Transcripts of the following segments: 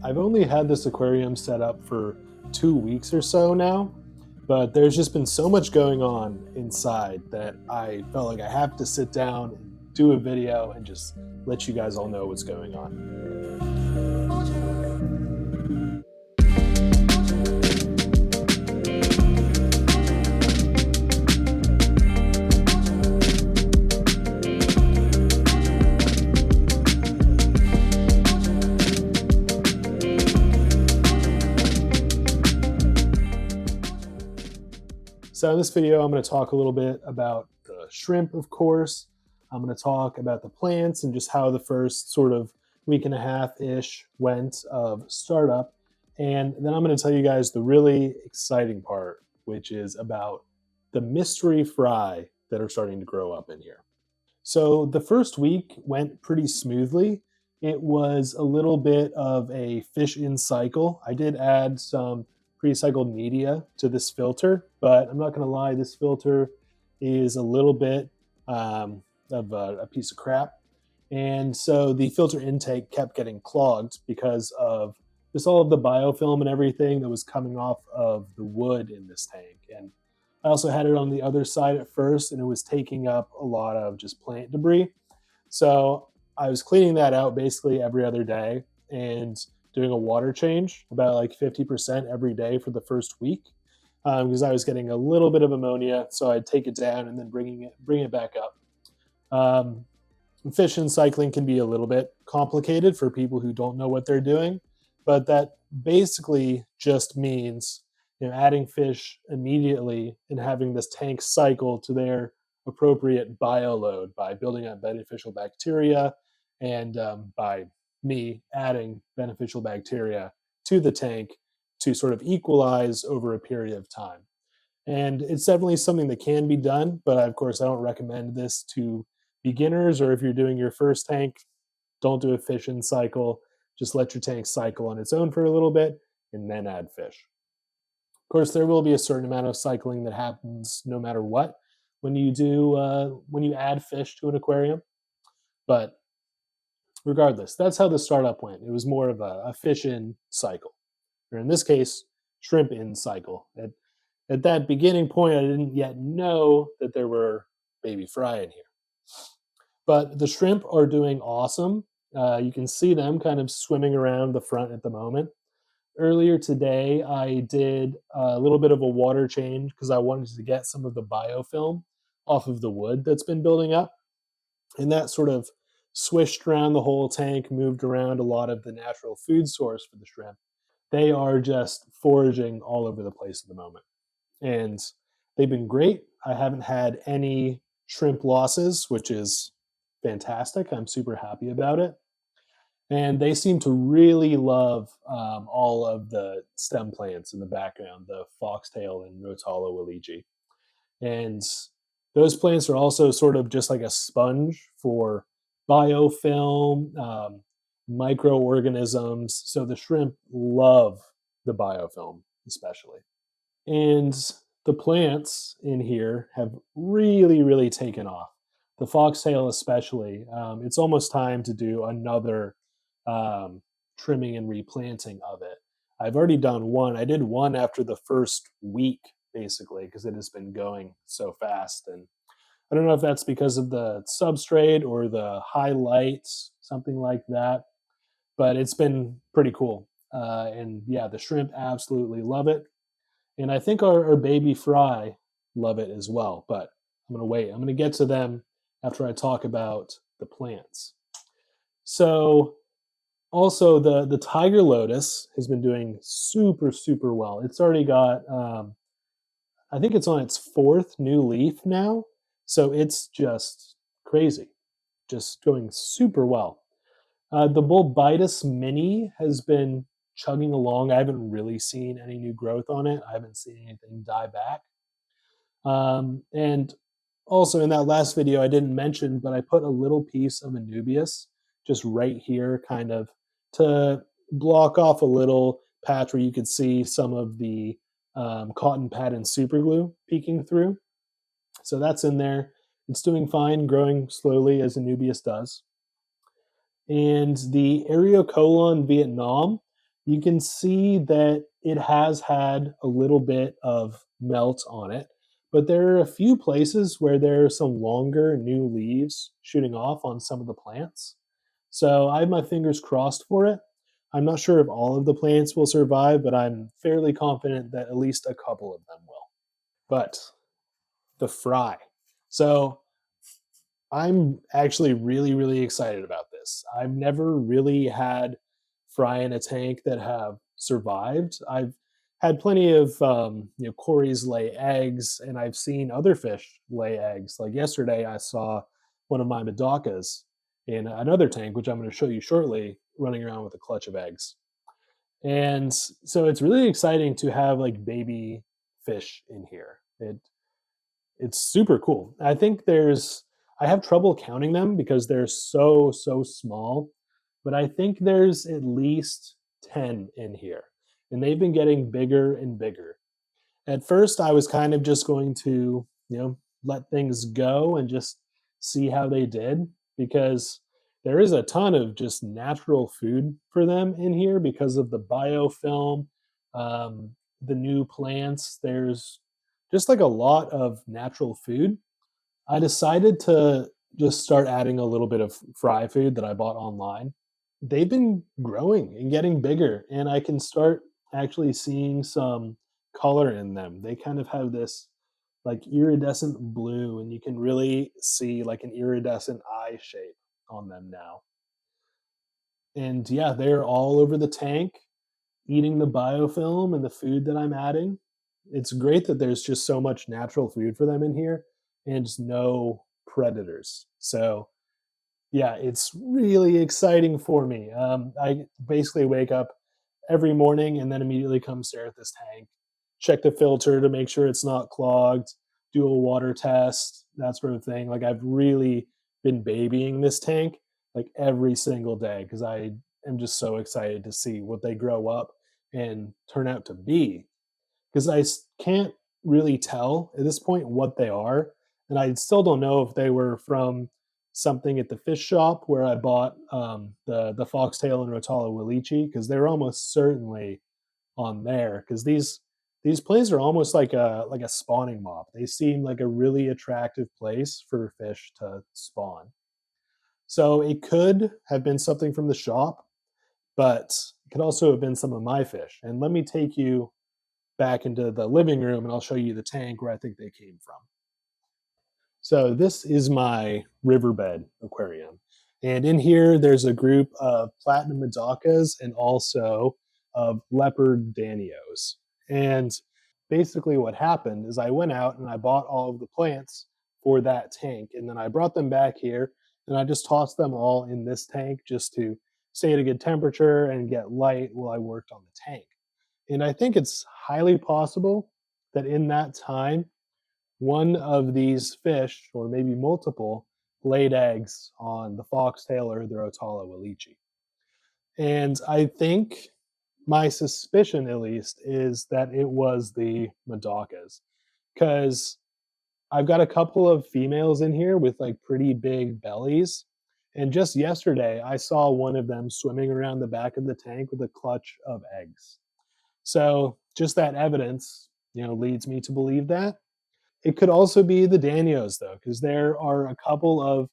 I've only had this aquarium set up for 2 weeks or so now, but there's just been so much going on inside that I felt like I have to sit down and do a video and just let you guys all know what's going on. So in this video, I'm going to talk a little bit about the shrimp, of course. I'm going to talk about the plants and just how the first sort of week and a half-ish went of startup. And then I'm going to tell you guys the really exciting part, which is about the mystery fry that are starting to grow up in here. So the first week went pretty smoothly. It was a little bit of a fish in cycle. I did add some pre-cycled media to this filter, but I'm not going to lie, this filter is a little bit of a piece of crap. And so the filter intake kept getting clogged because of just all of the biofilm and everything that was coming off of the wood in this tank. And I also had it on the other side at first, and it was taking up a lot of just plant debris. So I was cleaning that out basically every other day and doing a water change about like 50% every day for the first week because I was getting a little bit of ammonia. So I'd take it down and then bring it back up. Fish and cycling can be a little bit complicated for people who don't know what they're doing, but that basically just means adding fish immediately and having this tank cycle to their appropriate bioload by building up beneficial bacteria and by me adding beneficial bacteria to the tank to sort of equalize over a period of time. And it's definitely something that can be done, but of course, I don't recommend this to beginners, or if you're doing your first tank, don't do a fish in cycle. Just let your tank cycle on its own for a little bit and then add fish. Of course, there will be a certain amount of cycling that happens no matter what when you add fish to an aquarium. But regardless, that's how the startup went. It was more of a fish in cycle, or in this case, shrimp in cycle. At that beginning point, I didn't yet know that there were baby fry in here. But the shrimp are doing awesome. You can see them kind of swimming around the front at the moment. Earlier today, I did a little bit of a water change because I wanted to get some of the biofilm off of the wood that's been building up. And that sort of swished around the whole tank, moved around a lot of the natural food source for the shrimp. They are just foraging all over the place at the moment. And they've been great. I haven't had any shrimp losses, which is fantastic. I'm super happy about it. And they seem to really love all of the stem plants in the background, the foxtail and Rotala waligi. And those plants are also sort of just like a sponge for biofilm, microorganisms. So the shrimp love the biofilm, especially. And the plants in here have really, really taken off. The foxtail especially. It's almost time to do another trimming and replanting of it. I've already done one. I did one after the first week, basically, because it has been going so fast. And I don't know if that's because of the substrate or the high lights, something like that, but it's been pretty cool. And yeah, the shrimp absolutely love it. And I think our baby fry love it as well, but I'm going to wait. I'm going to get to them after I talk about the plants. So also the tiger lotus has been doing super, super well. It's already got, I think it's on its fourth new leaf now. So it's just crazy, just going super well. The Bulbitis mini has been chugging along. I haven't really seen any new growth on it. I haven't seen anything die back. And also in that last video, I didn't mention, but I put a little piece of Anubias just right here, kind of to block off a little patch where you could see some of the cotton pad and super glue peeking through. So that's in there. It's doing fine, growing slowly as Anubias does. And the Areocolon Vietnam You can see that it has had a little bit of melt on it, but there are a few places where there are some longer new leaves shooting off on some of the plants. So I have my fingers crossed for it. I'm not sure if all of the plants will survive, but I'm fairly confident that at least a couple of them will. But the fry. So I'm actually really, really excited about this. I've never really had fry in a tank that have survived. I've had plenty of Corys lay eggs, and I've seen other fish lay eggs. Like yesterday, I saw one of my Medocas in another tank, which I'm going to show you shortly, running around with a clutch of eggs. And so it's really exciting to have like baby fish in here. It's super cool. I have trouble counting them because they're so small, but I think there's at least 10 in here, and they've been getting bigger and bigger. At first, I was kind of just going to, let things go and just see how they did because there is a ton of just natural food for them in here because of the biofilm, the new plants. There's just like a lot of natural food. I decided to just start adding a little bit of fry food that I bought online. They've been growing and getting bigger, and I can start actually seeing some color in them. They kind of have this like iridescent blue, and you can really see like an iridescent eye shape on them now. And yeah, they're all over the tank eating the biofilm and the food that I'm adding. It's great that there's just so much natural food for them in here and just no predators. So yeah, it's really exciting for me. I basically wake up every morning and then immediately come stare at this tank, check the filter to make sure it's not clogged, do a water test, that sort of thing. Like I've really been babying this tank like every single day because I am just so excited to see what they grow up and turn out to be because can't really tell at this point what they are, and I still don't know if they were from something at the fish shop where I bought the foxtail and rotala willichi because they're almost certainly on there because these places are almost like a spawning mob. They seem like a really attractive place for fish to spawn. So it could have been something from the shop, but it could also have been some of my fish. And let me take you back into the living room and I'll show you the tank where I think they came from. So this is my riverbed aquarium. And in here, there's a group of platinum medocas and also of leopard danios. And basically what happened is I went out and I bought all of the plants for that tank. And then I brought them back here and I just tossed them all in this tank just to stay at a good temperature and get light while I worked on the tank. And I think it's highly possible that in that time, one of these fish, or maybe multiple, laid eggs on the foxtail or the rotala willichi. And I think my suspicion, at least, is that it was the Madocas. Because I've got a couple of females in here with like pretty big bellies. And just yesterday, I saw one of them swimming around the back of the tank with a clutch of eggs. So just that evidence, leads me to believe that. It could also be the Danios, though, because there are a couple of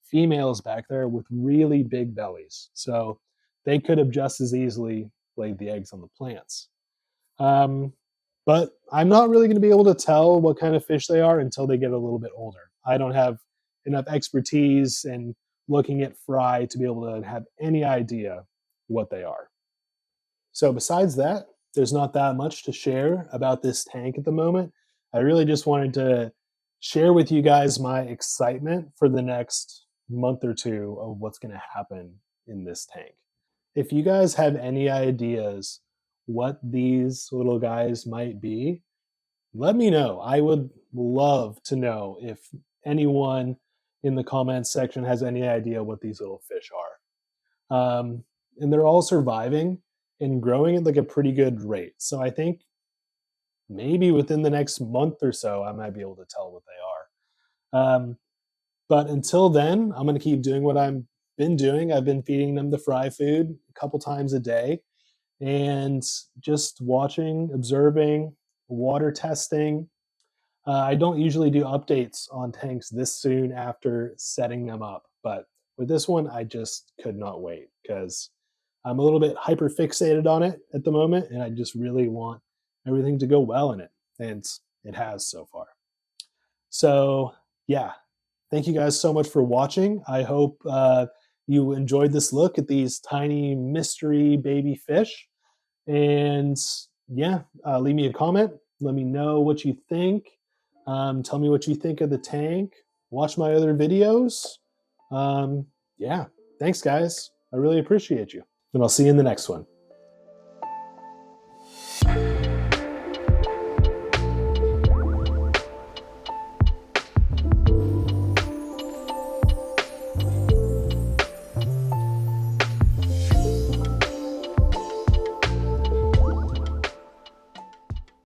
females back there with really big bellies. So they could have just as easily laid the eggs on the plants. Um, but I'm not really going to be able to tell what kind of fish they are until they get a little bit older. I don't have enough expertise in looking at fry to be able to have any idea what they are. So besides that, there's not that much to share about this tank at the moment. I really just wanted to share with you guys my excitement for the next month or two of what's going to happen in this tank. If you guys have any ideas what these little guys might be, let me know. I would love to know if anyone in the comments section has any idea what these little fish are. And they're all surviving and growing at like a pretty good rate. So I think maybe within the next month or so, I might be able to tell what they are. But until then, I'm going to keep doing what I've been doing. I've been feeding them the fry food a couple times a day. and just watching, observing, water testing. I don't usually do updates on tanks this soon after setting them up, but with this one, I just could not wait because I'm a little bit hyper fixated on it at the moment, and I just really want everything to go well in it, and it has so far. So, yeah, thank you guys so much for watching. I hope you enjoyed this look at these tiny mystery baby fish. And yeah, leave me a comment. Let me know what you think. Tell me what you think of the tank. Watch my other videos. Yeah, thanks, guys. I really appreciate you. And I'll see you in the next one.